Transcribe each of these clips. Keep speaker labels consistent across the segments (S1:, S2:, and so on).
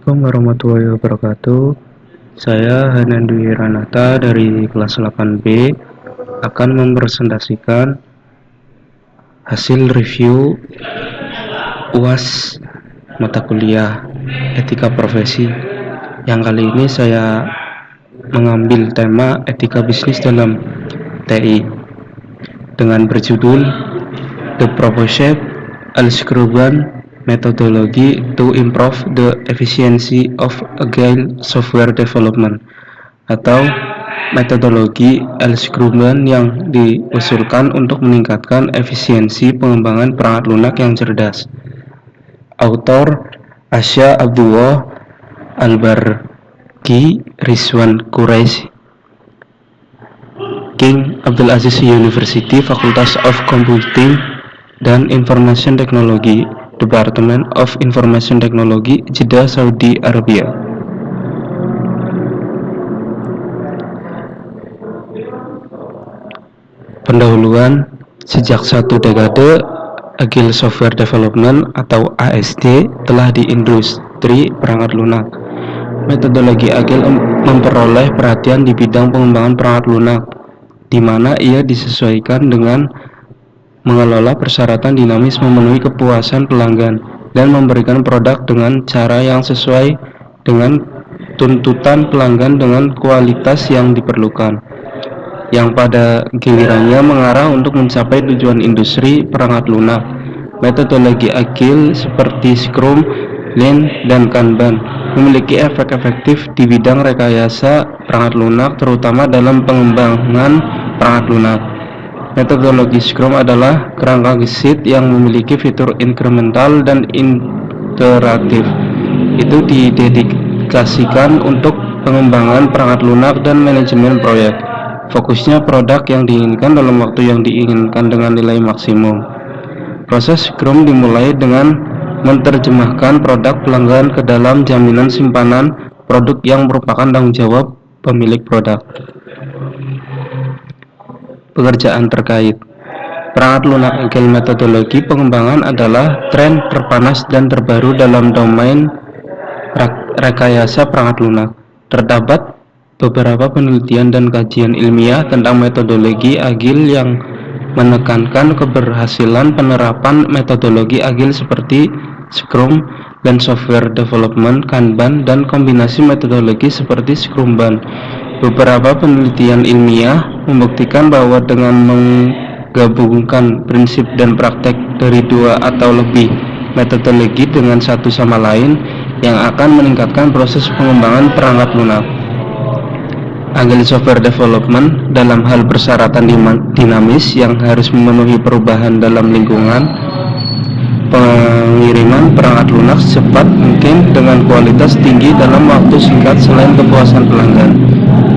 S1: Assalamualaikum warahmatullahi wabarakatuh. Saya Hanan Dwi Ranata dari kelas 8B akan mempresentasikan hasil review UAS mata kuliah Etika Profesi. Yang kali ini saya mengambil tema etika bisnis dalam TI dengan berjudul The Proposed Al-Scrubban Methodology to Improve the Efficiency of Agile Software Development, atau metodologi Al-Scrubban yang diusulkan untuk meningkatkan efisiensi pengembangan perangkat lunak yang cerdas. Autor Asya Abdullah Al-Barki, Rizwan Quraisy, King Abdul Aziz University, Faculty of Computing dan Information Technology, Department of Information Technology, Jeddah, Saudi Arabia. Pendahuluan. Sejak satu dekade, Agile Software Development atau ASD telah di industri perangkat lunak. Metodologi Agile memperoleh perhatian di bidang pengembangan perangkat lunak, di mana ia disesuaikan dengan mengelola persyaratan dinamis, memenuhi kepuasan pelanggan, dan memberikan produk dengan cara yang sesuai dengan tuntutan pelanggan dengan kualitas yang diperlukan, yang pada gilirannya mengarah untuk mencapai tujuan industri perangkat lunak. Metodologi Agile seperti Scrum, Lean, dan Kanban memiliki efek efektif di bidang rekayasa perangkat lunak, terutama dalam pengembangan perangkat lunak. Metodologi Scrum adalah kerangka gesit yang memiliki fitur inkremental dan iteratif. Itu didedikasikan untuk pengembangan perangkat lunak dan manajemen proyek. Fokusnya produk yang diinginkan dalam waktu yang diinginkan dengan nilai maksimum. Proses Scrum dimulai dengan menerjemahkan produk pelanggan ke dalam jaminan simpanan produk yang merupakan tanggung jawab pemilik produk. Pekerjaan terkait perangkat lunak Agile. Metodologi pengembangan adalah tren terpanas dan terbaru dalam domain rekayasa perangkat lunak. Terdapat beberapa penelitian dan kajian ilmiah tentang metodologi Agile yang menekankan keberhasilan penerapan metodologi Agile seperti Scrum dan Software Development, Kanban, dan kombinasi metodologi seperti Scrumban. Beberapa penelitian ilmiah membuktikan bahwa dengan menggabungkan prinsip dan praktek dari dua atau lebih metodologi dengan satu sama lain yang akan meningkatkan proses pengembangan perangkat lunak. Agile Software Development dalam hal persyaratan dinamis yang harus memenuhi perubahan dalam lingkungan pengiriman perangkat lunak secepat mungkin dengan kualitas tinggi dalam waktu singkat selain kepuasan pelanggan.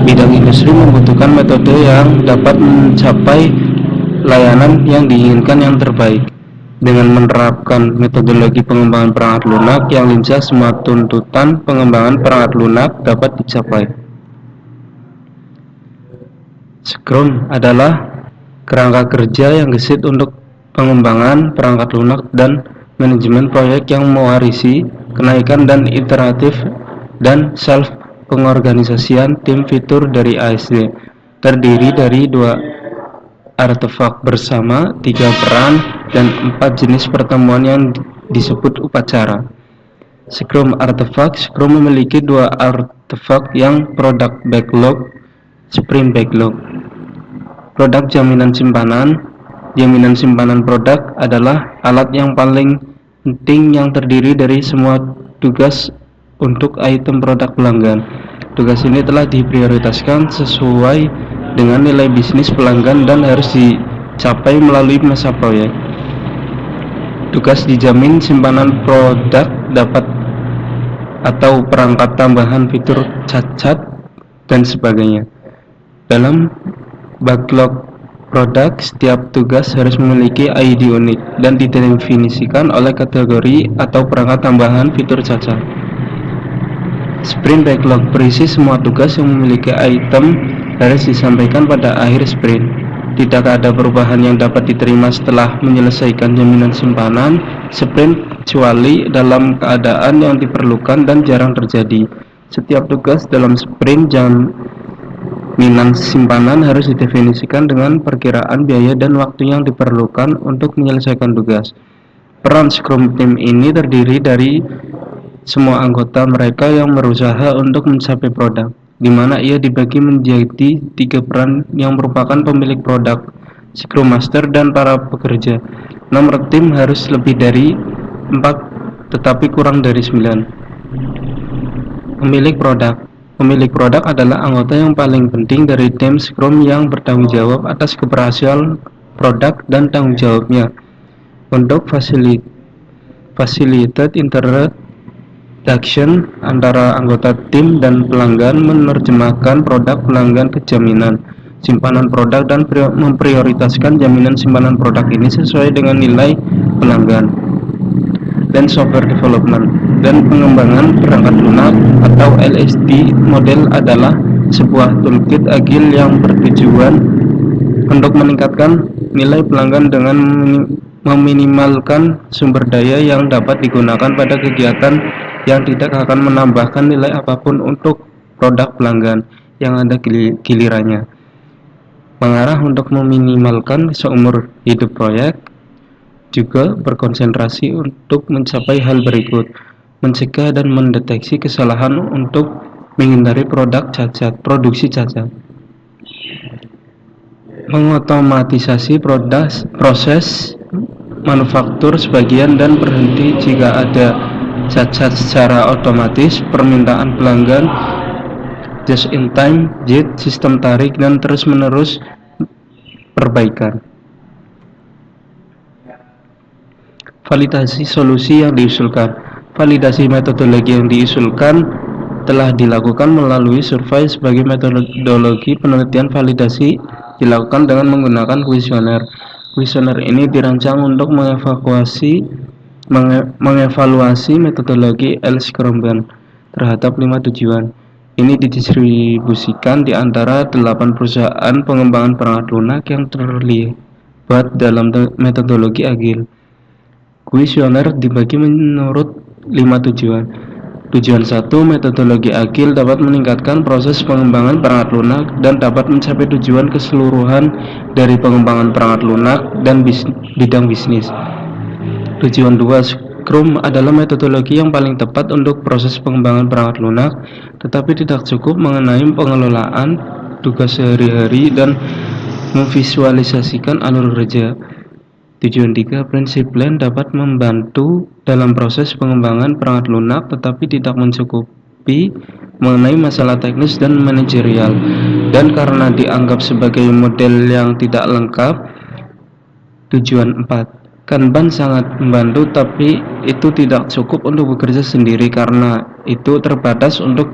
S1: Bidang industri membutuhkan metode yang dapat mencapai layanan yang diinginkan yang terbaik. Dengan menerapkan metodologi pengembangan perangkat lunak yang lincah, semua tuntutan pengembangan perangkat lunak dapat dicapai. Scrum adalah kerangka kerja yang gesit untuk pengembangan perangkat lunak dan manajemen proyek yang mewarisi kenaikan dan iteratif dan self pengorganisasian tim fitur dari ASD. Terdiri dari 2 artefak bersama, 3 peran, dan 4 jenis pertemuan yang disebut upacara. Scrum Artifact. Scrum memiliki 2 artefak yang Product Backlog, Sprint Backlog. Produk jaminan simpanan. Jaminan simpanan produk adalah alat yang paling penting yang terdiri dari semua tugas untuk item produk pelanggan. Tugas ini telah diprioritaskan sesuai dengan nilai bisnis pelanggan dan harus dicapai melalui masa proyek. Tugas dijamin simpanan produk dapat atau perangkat tambahan, fitur cacat, dan sebagainya. Dalam backlog produk, setiap tugas harus memiliki ID unik dan didefinisikan oleh kategori atau perangkat tambahan, fitur cacat. Sprint Backlog berisi semua tugas yang memiliki item harus disampaikan pada akhir sprint. Tidak ada perubahan yang dapat diterima setelah menyelesaikan jaminan simpanan. Sprint kecuali dalam keadaan yang diperlukan dan jarang terjadi. Setiap tugas dalam sprint jaminan simpanan harus didefinisikan dengan perkiraan biaya dan waktu yang diperlukan untuk menyelesaikan tugas. Peran Scrum Team ini terdiri dari semua anggota mereka yang berusaha untuk mencapai produk, di mana ia dibagi menjadi 3 peran yang merupakan pemilik produk, Scrum Master, dan para pekerja. Nomor tim harus lebih dari 4, tetapi kurang dari 9. Pemilik produk adalah anggota yang paling penting dari tim Scrum yang bertanggung jawab atas keberhasilan produk dan tanggung jawabnya untuk facilitate interaction antara anggota tim dan pelanggan, menerjemahkan produk pelanggan ke jaminan simpanan produk, dan memprioritaskan jaminan simpanan produk ini sesuai dengan nilai pelanggan. Dan software development dan pengembangan perangkat lunak atau LSD model adalah sebuah toolkit agil yang bertujuan untuk meningkatkan nilai pelanggan dengan meminimalkan sumber daya yang dapat digunakan pada kegiatan yang tidak akan menambahkan nilai apapun untuk produk pelanggan yang ada gilirannya. Mengarah untuk meminimalkan seumur hidup proyek, juga berkonsentrasi untuk mencapai hal berikut: mencegah dan mendeteksi kesalahan untuk menghindari produksi cacat, mengotomatisasi proses manufaktur sebagian dan berhenti jika ada cacat secara otomatis, permintaan pelanggan, just in time, JIT, sistem tarik, dan terus-menerus perbaikan. Validasi solusi yang diusulkan. Validasi metodologi yang diusulkan telah dilakukan melalui survei sebagai metodologi penelitian. Validasi dilakukan dengan menggunakan kuesioner. Kuesioner ini dirancang untuk mengevaluasi metodologi L-Scrum terhadap 5 tujuan. Ini didistribusikan di antara 8 perusahaan pengembangan perangkat lunak yang terlibat dalam metodologi agil. Kuesioner dibagi menurut 5 tujuan. Tujuan 1, metodologi agil dapat meningkatkan proses pengembangan perangkat lunak dan dapat mencapai tujuan keseluruhan dari pengembangan perangkat lunak dan bidang bisnis. Tujuan 2, Scrum adalah metodologi yang paling tepat untuk proses pengembangan perangkat lunak, tetapi tidak cukup mengenai pengelolaan tugas sehari-hari dan memvisualisasikan alur kerja. Tujuan 3, prinsip Lean dapat membantu dalam proses pengembangan perangkat lunak, tetapi tidak mencukupi mengenai masalah teknis dan manajerial, dan karena dianggap sebagai model yang tidak lengkap. Tujuan 4, Kanban sangat membantu, tapi itu tidak cukup untuk bekerja sendiri karena itu terbatas untuk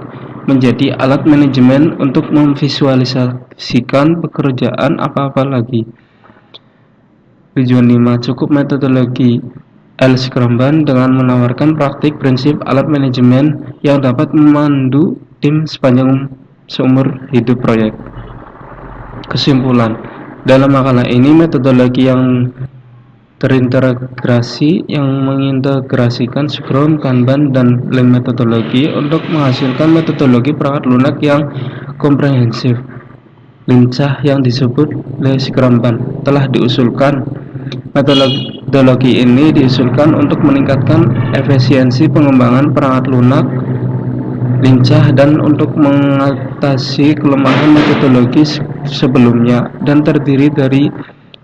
S1: menjadi alat manajemen untuk memvisualisasikan pekerjaan apa-apa lagi. Tujuan 5, cukup metodologi L-Scrum dengan menawarkan praktik prinsip alat manajemen yang dapat memandu tim sepanjang seumur hidup proyek. Kesimpulan, dalam makalah ini metodologi yang terintegrasi yang mengintegrasikan Scrum, Kanban, dan Lean metodologi untuk menghasilkan metodologi perangkat lunak yang komprehensif, lincah yang disebut Scrum telah diusulkan. Metodologi ini diusulkan untuk meningkatkan efisiensi pengembangan perangkat lunak lincah dan untuk mengatasi kelemahan metodologi sebelumnya, dan terdiri dari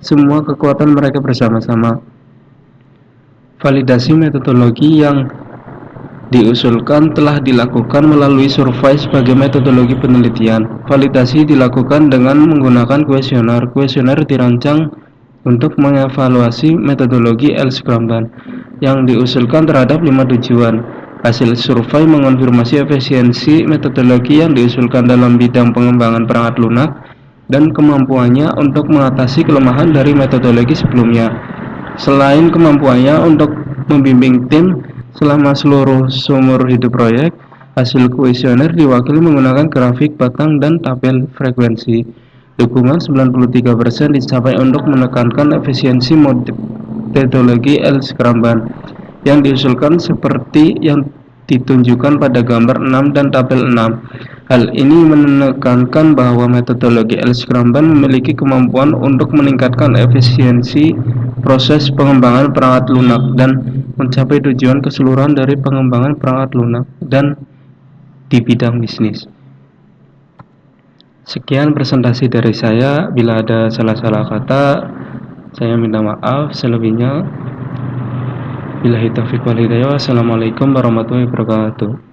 S1: semua kekuatan mereka bersama-sama. Validasi metodologi yang diusulkan telah dilakukan melalui survei sebagai metodologi penelitian. Validasi dilakukan dengan menggunakan kuesioner. Kuesioner dirancang untuk mengevaluasi metodologi L-Scrum yang diusulkan terhadap 5 tujuan. Hasil survei mengonfirmasi efisiensi metodologi yang diusulkan dalam bidang pengembangan perangkat lunak dan kemampuannya untuk mengatasi kelemahan dari metodologi sebelumnya. Selain kemampuannya untuk membimbing tim selama seluruh seumur hidup proyek, hasil kuesioner diwakili menggunakan grafik batang dan tabel frekuensi. Dukungan 93% dicapai untuk menekankan efisiensi metodologi L-Scrum. yang diusulkan seperti yang ditunjukkan pada gambar 6 dan tabel 6. Hal ini menekankan bahwa metodologi L-Scramban memiliki kemampuan untuk meningkatkan efisiensi proses pengembangan perangkat lunak dan mencapai tujuan keseluruhan dari pengembangan perangkat lunak dan di bidang bisnis. Sekian presentasi dari saya. Bila ada salah-salah kata, saya minta maaf. Selebihnya, billahi taufiq wal hidayah. Wassalamualaikum warahmatullahi wabarakatuh.